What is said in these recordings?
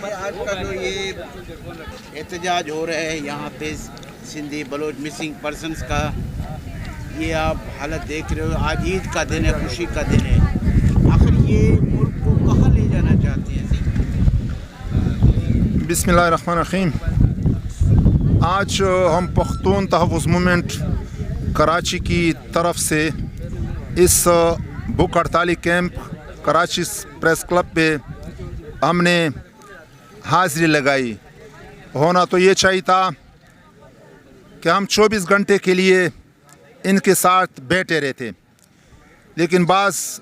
आज का जो ये एहतजाज हो रहा है यहाँ पे सिंधी बलोच मिसिंग पर्सनस का, ये आप हालत देख रहे हो। आज ईद का दिन है, खुशी का दिन है। आखिर ये मुल्क को कहाँ ले जाना चाहते हैं? बिस्मिल्लाहिर्रहमानिर्रहीम। आज हम पख्तून तहफ़्फ़ुज़ मूवमेंट कराची की तरफ से इस भूख हड़ताली कैंप कराची प्रेस क्लब पे हमने हाज़िरी लगाई। होना तो ये चाहिए था कि हम 24 घंटे के लिए इनके साथ बैठे रहते, लेकिन बाज़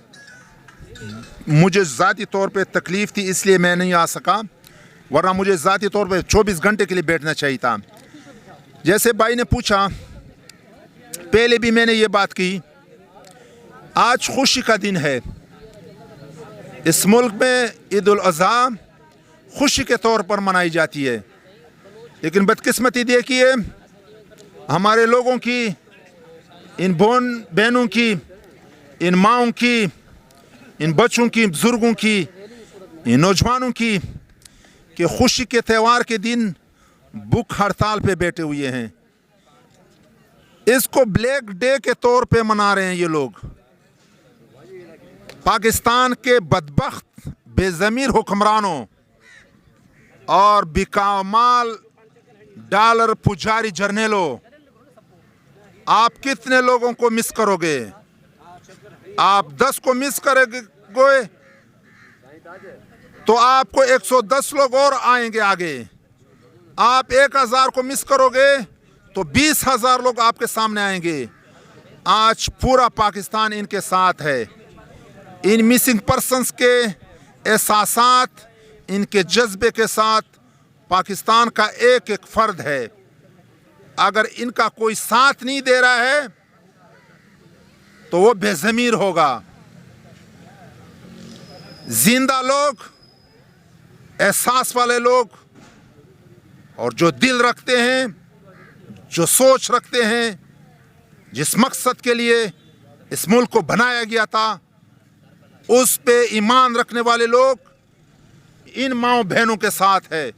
मुझे ज़ाती तौर पे तकलीफ़ थी, इसलिए मैं नहीं आ सका, वरना मुझे ज़ाती तौर पे 24 घंटे के लिए बैठना चाहिए था। जैसे भाई ने पूछा, पहले भी मैंने ये बात की, आज खुशी का दिन है। इस मुल्क में ईद उल अज़हा खुशी के तौर पर मनाई जाती है, लेकिन बदकिस्मती देखिए हमारे लोगों की, इन बहनों की, इन माँओं की, इन बच्चों की, बुज़ुर्गों की, इन नौजवानों की, कि खुशी के त्यौहार के दिन भूख हड़ताल पे बैठे हुए हैं। इसको ब्लैक डे के तौर पे मना रहे हैं ये लोग। पाकिस्तान के बदबख्त बेज़मीर हुक्मरानों और बिकामाल डॉलर पुजारी जर्नेलों, आप कितने लोगों को मिस करोगे? आप 10 को मिस करोगे तो आपको 110 लोग और आएंगे आगे। आप 1000 को मिस करोगे तो 20,000 लोग आपके सामने आएंगे। आज पूरा पाकिस्तान इनके साथ है। इन मिसिंग पर्सन्स के एहसासात, इनके जज्बे के साथ पाकिस्तान का एक एक फर्द है। अगर इनका कोई साथ नहीं दे रहा है तो वो बेज़मीर होगा। जिंदा लोग, एहसास वाले लोग, और जो दिल रखते हैं, जो सोच रखते हैं, जिस मकसद के लिए इस मुल्क को बनाया गया था, उस पे ईमान रखने वाले लोग इन माओ बहनों के साथ है।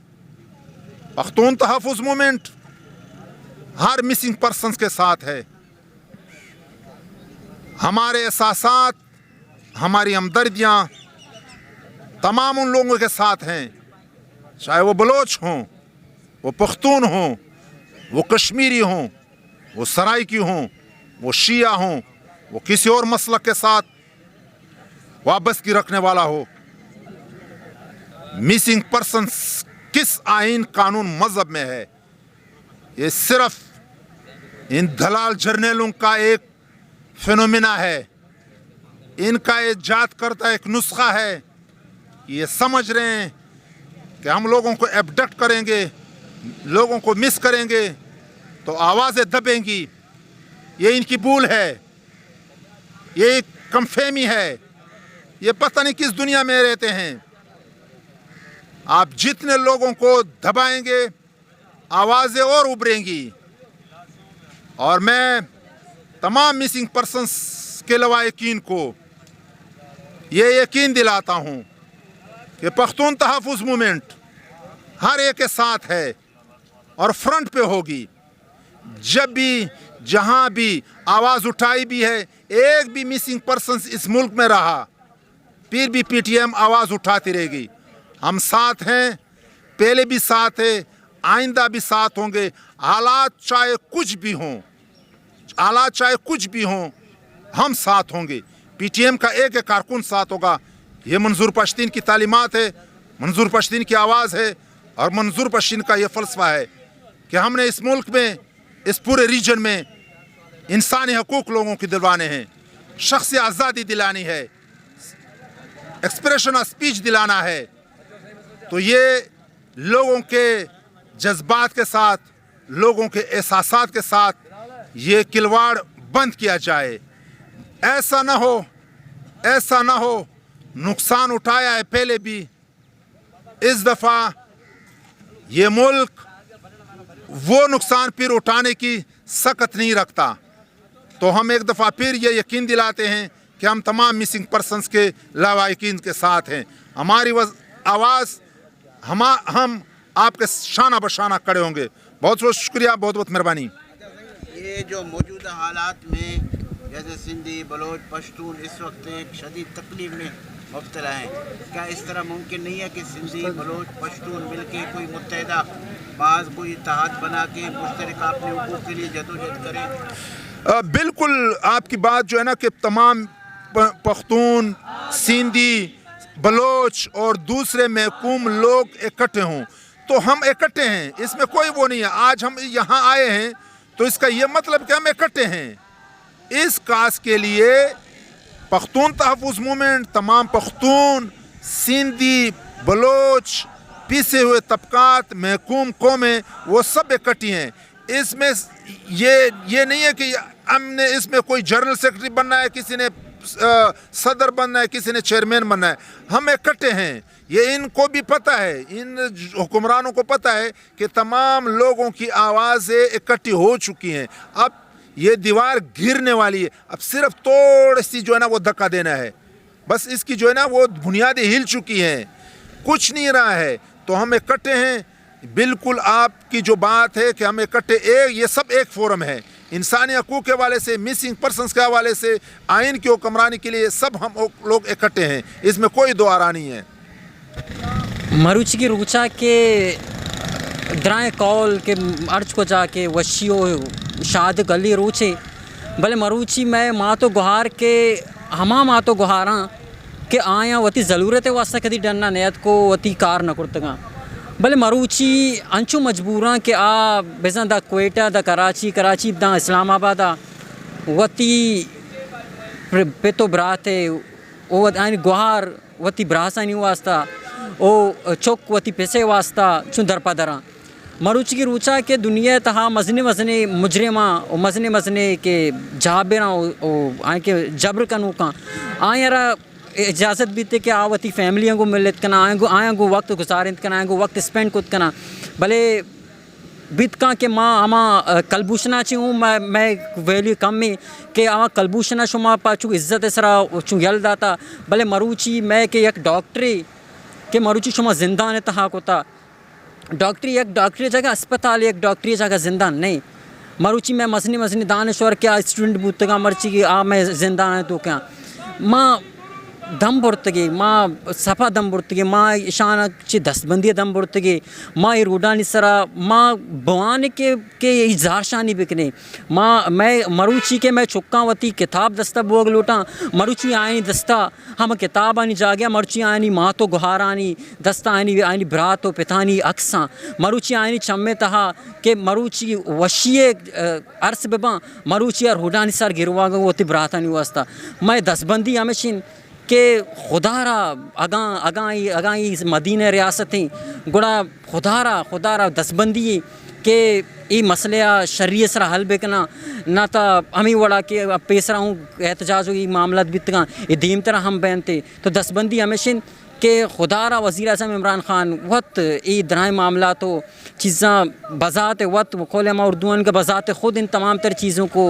पख्तून तहफ़्फ़ुज़ मूवमेंट हर मिसिंग पर्सन्स के साथ है। हमारे एहसासात, हमारी हमदर्दियाँ तमाम उन लोगों के साथ हैं, चाहे वो बलोच हों, वो पख्तून हों, वो कश्मीरी हों, वो सराइकी हों, वो शिया हों, वो किसी और मसलक के साथ वाबस्तगी रखने वाला हो। मिसिंग पर्सन्स किस आइन, कानून, मजहब में है, ये सिर्फ इन दलाल जर्नेलों का एक फिनोमिना है। इनका इजाद करता एक नुस्खा है। ये समझ रहे हैं कि हम लोगों को एबडक्ट करेंगे, लोगों को मिस करेंगे तो आवाज़ें दबेंगी। ये इनकी भूल है, ये कमफहमी है, ये पता नहीं किस दुनिया में रहते हैं। आप जितने लोगों को दबाएंगे आवाज़ें और उभरेंगी। और मैं तमाम मिसिंग पर्सन्स के लवाहिकीन को ये यकीन दिलाता हूँ कि पख्तून तहफ़्फ़ुज़ मूवमेंट हर एक के साथ है और फ्रंट पे होगी। जब भी, जहाँ भी आवाज़ उठाई भी है, एक भी मिसिंग पर्सन्स इस मुल्क में रहा, फिर भी PTM आवाज़ उठाती रहेगी। हम साथ हैं, पहले भी साथ है, आइंदा भी साथ होंगे। हालात चाहे कुछ भी हों, हालात चाहे कुछ भी हों, हम साथ होंगे। PTM का एक एक कारकुन साथ होगा। ये मंजूर पश्तीन की तालीमात है, मंजूर पश्तीन की आवाज़ है, और मंजूर पश्तीन का ये फ़लसफ़ा है कि हमने इस मुल्क में, इस पूरे रीजन में इंसानी हकूक़ लोगों की दिलवाने हैं, शख्सी आज़ादी दिलानी है, एक्सप्रेशन ऑफ स्पीच दिलाना है। तो ये लोगों के जज्बात के साथ, लोगों के एहसासात के साथ ये खिलवाड़ बंद किया जाए। ऐसा ना हो, ऐसा ना हो, नुकसान उठाया है पहले भी, इस दफ़ा ये मुल्क वो नुकसान फिर उठाने की सकत नहीं रखता। तो हम एक दफ़ा फिर ये यकीन दिलाते हैं कि हम तमाम मिसिंग पर्सन्स के लावाहिकीन के साथ हैं। हमारी आवाज़ हम आपके शाना बशाना खड़े होंगे। बहुत बहुत शुक्रिया, बहुत बहुत मेहरबानी। ये जो मौजूदा हालात में जैसे सिंधी बलोच पश्तून इस वक्त एक शदीद तकलीफ में मुब्तला हैं, क्या इस तरह मुमकिन नहीं है कि सिंधी बलोच पश्तून मिल के कोई मुत्तहिदा बाज़ कोई इत्तेहाद बना के मुश्तरका अपने हुकूक़ के लिए जदोजहद करें? बिल्कुल आपकी बात जो है ना कि तमाम पख्तून, सिंधी, बलोच और दूसरे महकूम लोग इकट्ठे हों, तो हम इकट्ठे हैं, इसमें कोई वो नहीं है। आज हम यहाँ आए हैं तो इसका ये मतलब कि हम इकट्ठे हैं इस काज के लिए। पख्तून तहफ़्फ़ुज़ मूवमेंट, तमाम पख्तून, सिंधी, बलोच, पिसे हुए तबकात, महकूम कौमें, वो सब इकट्ठी हैं। इसमें ये नहीं है कि हमने इसमें कोई जनरल सेक्रेटरी बनना है, किसी ने सदर बनना है, किसी ने चेयरमैन बनना है। हम इकट्ठे हैं, ये इनको भी पता है, इन हुक्मरानों को पता है कि तमाम लोगों की आवाज़ें इकट्ठी हो चुकी हैं। अब ये दीवार गिरने वाली है, अब सिर्फ थोड़ी सी जो है ना वो धक्का देना है, बस इसकी जो है ना वो बुनियादें हिल चुकी हैं, कुछ नहीं रहा है। तो हम इकट्ठे हैं। बिल्कुल आपकी जो बात है कि हम इकट्ठे, ये सब एक फोरम है, इंसानी हकूक़ के हवाले से, मिसिंग पर्सनस के हवाले से, आइन की हुक्मरानी के लिए सब हम लोग इकट्ठे हैं, इसमें कोई दो आरा नहीं है। मरूची की रूचा के द्राए कौल के अर्ज को जाके वशियो शाद गली रूचे भले मरूची मैं माँ तो गुहार के हमा माँ तो गुहारा के आया वती ज़रूरत है वास्ता कदी डरना नयत को वती कार न कुर्तगा भले मरूची अंचू मजबूरा के आ बेजा दा क्वेटा दा कराची दा इस्लामाबाद वती पे तो ब्राते ओ आनी गुहार वती ब्रासा नहीं वास्ता ओ चौक वती पैसे वास्ता चुन दरपा दरा मरूची की रूचा के दुनिया तहा मजने मुजरिमा और मजने के जाबेरा आए के जबर कनू का आयारा इजाज़त भी थे कि आवती फैमिलियों को मिलत कना आया गो वक्त गुजारित कना आया गो वक्त स्पेंड कुत कना भले बीत का के माँ आमा कलभूषणा हूँ मैं वैल्यू कम में के आमा कलभूषणा शुमा पाचू इज्जत सरा चू यल दाता भले मरूची मैं के एक डॉक्टरी के मरूची शुमा जिंदा ने तहा कोता डॉक्टरी एक डॉक्टरी जगह अस्पताल एक डॉक्टरी जगह जिंदा नहीं मरूची मैं मसनी दानश्वर क्या स्टूडेंट बूतगा मर्ची की आ मैं जिंदा है तो क्या माँ दम बुर्तगी माँ सफ़ा दम बुर्तगी माँ ईशान ची दस्तबंदी दम बुर्तगी माँ रूडा निसरा माँ बवान के इजहार शानी बिकने माँ मैं मरूची के मैं चुक्कावती किताब दस्ता बोग लूटा मरूची आनी दस्ता हम किताब आनी जा गया मरूची आनी माँ तो गुहार आनी दस्ता आनी भरा तो पितानी अक्सा मरूची आनी चम्मे तहा के मरूची वशिए अर्स बेबा मरूची और रूडा निसर गिरवा गो वो तिबराता नहीं वास्ता मैं दस्तबंदी हमेशिन के खुदारा अगाई मदीने रियासतें गुड़ा खुदारा दसबंदी के ये मसले शरीय सरा हल बेकना ना तो हमी वड़ा के पेसरा हूँ एहतजाज हुई मामला बितगा ये दीम तरह हम बैनते तो दसबंदी हमेशा के खुदारा वज़ीर आज़म इमरान ख़ान वक्त ये दराए मामला तो चीज़ें बज़ात वक्त वक़ोलमा उर्दून के बज़ात ख़ुद इन तमाम तर चीज़ों को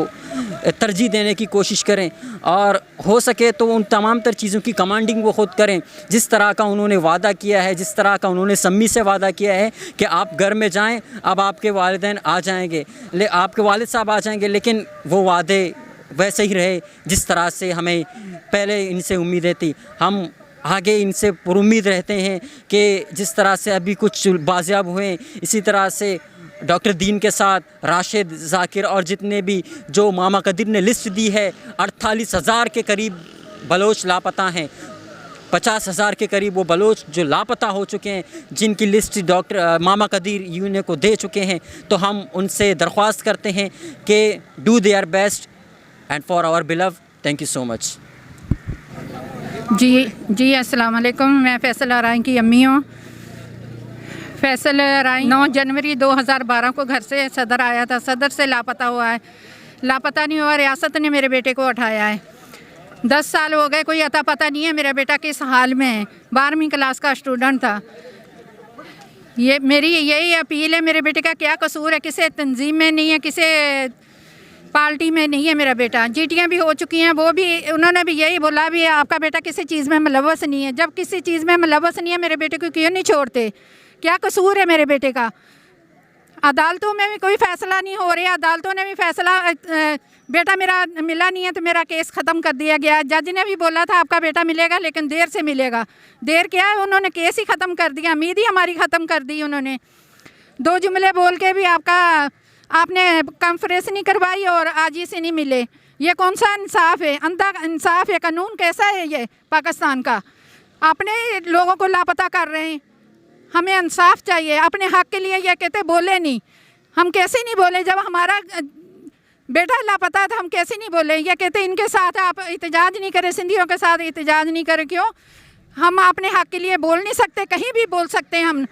तरजीह देने की कोशिश करें और हो सके तो उन तमाम तर चीज़ों की कमांडिंग वो ख़ुद करें जिस तरह का उन्होंने वादा किया है, जिस तरह का उन्होंने सम्मी से वादा किया है कि आप घर में जाएँ अब आपके वालिदैन आ जाएँगे आपके वालिद साहब आ जाएँगे, लेकिन वो वादे वैसे ही रहे जिस तरह से हमें पहले इनसे उम्मीदें थी। हम आगे इनसे पुरुम्मीद रहते हैं कि जिस तरह से अभी कुछ बाजियाब हुए इसी तरह से डॉक्टर दीन के साथ राशिद जाकिर और जितने भी जो मामा कदीर ने लिस्ट दी है 48,000 के करीब बलोच लापता हैं, 50,000 के करीब वो बलोच जो लापता हो चुके हैं जिनकी लिस्ट डॉक्टर मामा कदीर यूने को दे चुके हैं। तो हम उनसे दरख्वास्त करते हैं कि do their best and for our beloved. Thank you so much. जी अस्सलाम वालेकुम। मैं फैसल आराई की अम्मी हूँ। फैसल आराई 9 जनवरी 2012 को घर से सदर आया था, सदर से लापता हुआ है, लापता नहीं हुआ। रियासत ने मेरे बेटे को उठाया है। 10 साल हो गए, कोई अता पता नहीं है मेरा बेटा किस हाल में है। 12वीं क्लास का स्टूडेंट था। ये मेरी यही अपील है, मेरे बेटे का क्या कसूर है, किसी तंजीम में नहीं है, किसी पार्टी में नहीं है मेरा बेटा। जीटियाँ भी हो चुकी हैं, वो भी उन्होंने भी यही बोला भी आपका बेटा किसी चीज़ में मुलव्वस नहीं है। जब किसी चीज़ में मुलव्वस नहीं है मेरे बेटे को क्यों नहीं छोड़ते? क्या कसूर है मेरे बेटे का? अदालतों में भी कोई फैसला नहीं हो रहा। अदालतों ने भी फैसला बेटा मेरा मिला नहीं है तो मेरा केस ख़त्म कर दिया गया। जज ने भी बोला था आपका बेटा मिलेगा लेकिन देर से मिलेगा। देर क्या है, उन्होंने केस ही ख़त्म कर दिया, उम्मीद ही हमारी ख़त्म कर दी उन्होंने। 2 जुमले बोल के भी आपने कॉन्फ्रेंस नहीं करवाई और आज ही से नहीं मिले। ये कौन सा इंसाफ है? अंधा इंसाफ है। कानून कैसा है ये पाकिस्तान का? अपने लोगों को लापता कर रहे हैं। हमें इंसाफ चाहिए अपने हक़ के लिए। ये कहते बोले नहीं, हम कैसे नहीं बोले? जब हमारा बेटा लापता था हम कैसे नहीं बोले? ये कहते इनके साथ आप एहतजाज नहीं करें, सिंधियों के साथ एहतजाज नहीं करें। क्यों? हम अपने हक़ के लिए बोल नहीं सकते? कहीं भी बोल सकते हैं हम।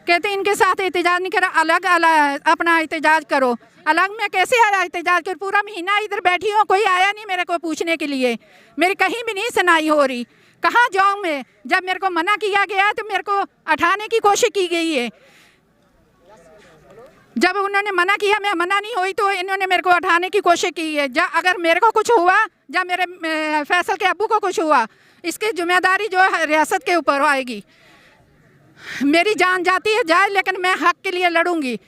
कहते इनके साथ एहतजाज नहीं करो, अलग अलग अपना एहतजाज करो। अलग में कैसे आया एहतजाज कर? पूरा महीना इधर बैठी हूँ, कोई आया नहीं मेरे को पूछने के लिए। मेरी कहीं भी नहीं सुनाई हो रही। कहाँ जाऊँ मैं? जब मेरे को मना किया गया तो मेरे को उठाने की कोशिश की गई है। जब उन्होंने मना किया, मैं मना नहीं हुई, तो इन्होंने मेरे को उठाने की कोशिश की है। अगर मेरे को कुछ हुआ या मेरे फैसल के अब्बू को कुछ हुआ, इसकी जिम्मेदारी जो है रियासत के ऊपर आएगी। मेरी जान जाती है जाए, लेकिन मैं हक़ के लिए लड़ूंगी।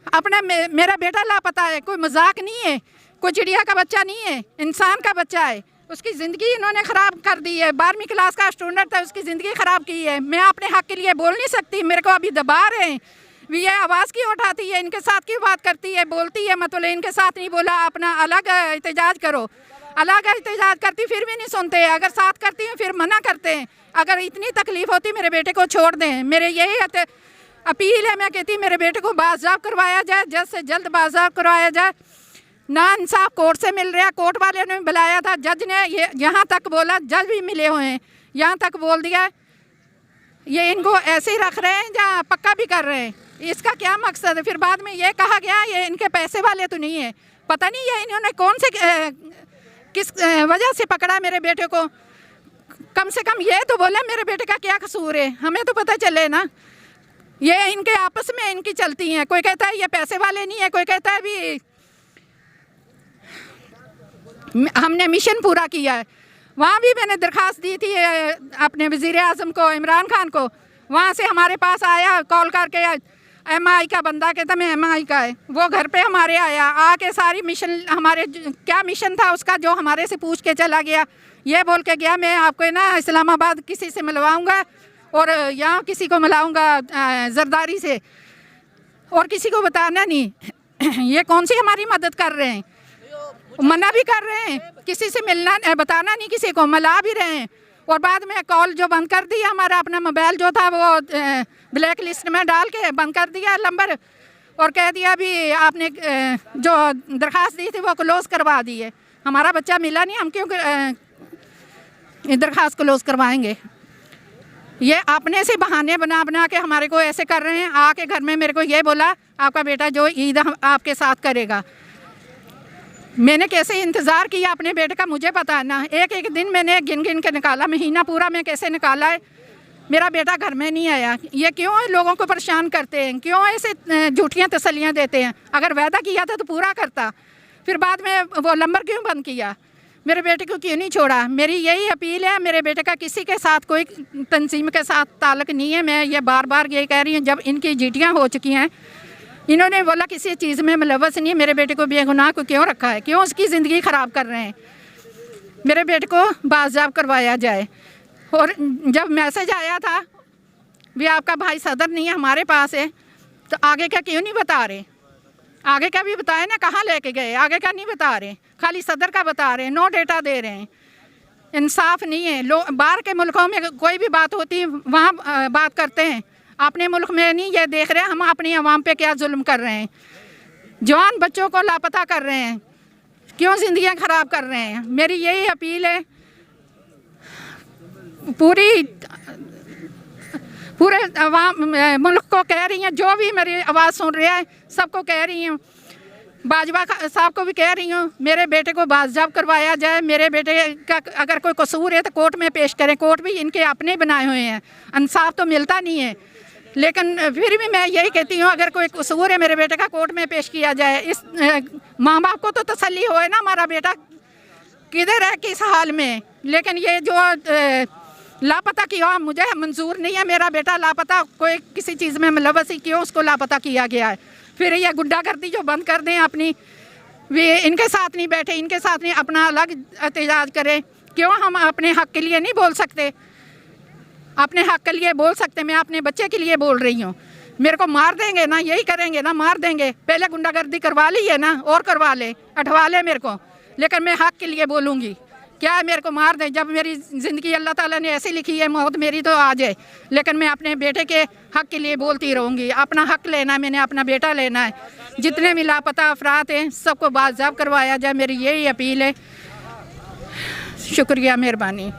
अपना मेरा बेटा लापता है, कोई मजाक नहीं है, कोई चिड़िया का बच्चा नहीं है, इंसान का बच्चा है। उसकी ज़िंदगी इन्होंने ख़राब कर दी है। 12वीं क्लास का स्टूडेंट था, उसकी ज़िंदगी ख़राब की है। मैं अपने हक़ के लिए बोल नहीं सकती। मेरे को अभी दबा रहे हैं। ये आवाज़ क्यों उठाती है? इनके साथ क्यों बात करती है, बोलती है? मतलब इनके साथ नहीं बोला, अपना अलग एहतजाज करो। अलग एहतजाज करती फिर भी नहीं सुनते। अगर साथ करती हैं फिर मना करते हैं। अगर इतनी तकलीफ़ होती मेरे बेटे को छोड़ दें। मेरे यही अपील है। मैं कहती मेरे बेटे को बाज़ाब करवाया जाए, जल्द से जल्द बाज़ाब करवाया जाए। ना इंसाफ कोर्ट से मिल रहा। कोर्ट वाले ने बुलाया था, जज ने यहाँ तक बोला, जज भी मिले हुए हैं, यहाँ तक बोल दिया ये इनको ऐसे ही रख रहे हैं या पक्का भी कर रहे हैं। इसका क्या मकसद है? फिर बाद में ये कहा गया ये इनके पैसे वाले तो नहीं है। पता नहीं ये इन्होंने कौन से किस वजह से पकड़ा मेरे बेटे को। कम से कम ये तो बोले मेरे बेटे का क्या कसूर है, हमें तो पता चले ना। ये इनके आपस में इनकी चलती हैं। कोई कहता है ये पैसे वाले नहीं है, कोई कहता है भी हमने मिशन पूरा किया है। वहाँ भी मैंने दरख्वास्त दी थी अपने वज़ीर आज़म को, इमरान खान को। वहाँ से हमारे पास आया कॉल करके, MI का बंदा कहता मैं MI का है, वो घर पे हमारे आया, आके सारी मिशन हमारे क्या मिशन था उसका जो हमारे से पूछ के चला गया। ये बोल के गया मैं आपको ना इस्लामाबाद किसी से मिलवाऊँगा और यहाँ किसी को मिलाऊँगा जरदारी से, और किसी को बताना नहीं। ये कौन सी हमारी मदद कर रहे हैं? मना भी कर रहे हैं, किसी से मिलना बताना नहीं, किसी को मिला भी रहे हैं। और बाद में कॉल जो बंद कर दिया, हमारा अपना मोबाइल जो था वो ब्लैक लिस्ट में डाल के बंद कर दिया नंबर, और कह दिया भी आपने जो दरख्वास्त दी थी वो क्लोज़ करवा दी है। हमारा बच्चा मिला नहीं, हम क्यों दरख्वास्त क्लोज़ करवाएंगे? ये अपने से बहाने बना बना के हमारे को ऐसे कर रहे हैं। आके घर में मेरे को ये बोला आपका बेटा जो ईद आपके साथ करेगा। मैंने कैसे इंतज़ार किया अपने बेटे का मुझे पता है ना। एक एक दिन मैंने गिन गिन के निकाला, महीना पूरा मैं कैसे निकाला है। मेरा बेटा घर में नहीं आया। ये क्यों लोगों को परेशान करते हैं? क्यों ऐसे झूठियाँ तसल्लियाँ देते हैं? अगर वादा किया था तो पूरा करता, फिर बाद में वो नंबर क्यों बंद किया? मेरे बेटे को क्यों नहीं छोड़ा? मेरी यही अपील है। मेरे बेटे का किसी के साथ कोई तंजीम के साथ ताल्लुक़ नहीं है। मैं ये बार बार ये कह रही हूँ, जब इनकी जीटियाँ हो चुकी हैं, इन्होंने बोला किसी चीज़ में मुलव्वस नहीं है। मेरे बेटे को बेगुनाह को क्यों रखा है? क्यों उसकी ज़िंदगी ख़राब कर रहे हैं? मेरे बेटे को बाज़ाब करवाया जाए। और जब मैसेज आया था भी आपका भाई सदर नहीं है, हमारे पास है, तो आगे का क्यों नहीं बता रहे? आगे का भी बताए ना, कहाँ लेके गए? आगे का नहीं बता रहे, खाली सदर का बता रहे हैं, नो डेटा दे रहे हैं। इंसाफ नहीं है। लोग बाहर के मुल्कों में कोई भी बात होती है वहाँ बात करते हैं, अपने मुल्क में नहीं। ये देख रहे हैं हम अपनी आवाम पे क्या जुल्म कर रहे हैं। जवान बच्चों को लापता कर रहे हैं, क्यों ज़िंदगियाँ ख़राब कर रहे हैं। मेरी यही अपील है पूरे अवाम मुल्क को कह रही हैं, जो भी मेरी आवाज़ सुन रहा है सबको कह रही हूँ, बाजवा साहब को भी कह रही हूँ, मेरे बेटे को बाज़ाब करवाया जाए। मेरे बेटे का अगर कोई कसूर है तो कोर्ट में पेश करें। कोर्ट भी इनके अपने बनाए हुए हैं, इंसाफ तो मिलता नहीं है। लेकिन फिर भी मैं यही कहती हूँ, अगर कोई कसूर है मेरे बेटे का कोर्ट में पेश किया जाए। इस माँ बाप को तो तसल्ली होए ना, हमारा बेटा किधर है, किस हाल में। लेकिन ये जो लापता किया, मुझे मंजूर नहीं है मेरा बेटा लापता, कोई किसी चीज़ में मुलव्वस ही क्यों उसको लापता किया गया है। फिर ये गुंडागर्दी जो बंद कर दें अपनी, वे इनके साथ नहीं बैठे, इनके साथ नहीं, अपना अलग एहतजाज करें। क्यों हम अपने हक़ के लिए नहीं बोल सकते? अपने हक़ के लिए बोल सकते, मैं अपने बच्चे के लिए बोल रही हूँ। मेरे को मार देंगे ना, यही करेंगे ना, मार देंगे। पहले गुंडागर्दी करवा ली है ना, और करवा ले, अठवा ले मेरे को, लेकिन मैं हक़ के लिए बोलूँगी। क्या मेरे को मार दें? जब मेरी ज़िंदगी अल्लाह ताला ने ऐसी लिखी है, मौत मेरी तो आ जाए, लेकिन मैं अपने बेटे के हक़ के लिए बोलती रहूँगी। अपना हक़ लेना है, मैंने अपना बेटा लेना है। जितने भी लापता अफराद हैं सबको बाज़ाब करवाया जाए, मेरी यही अपील है। शुक्रिया, मेहरबानी।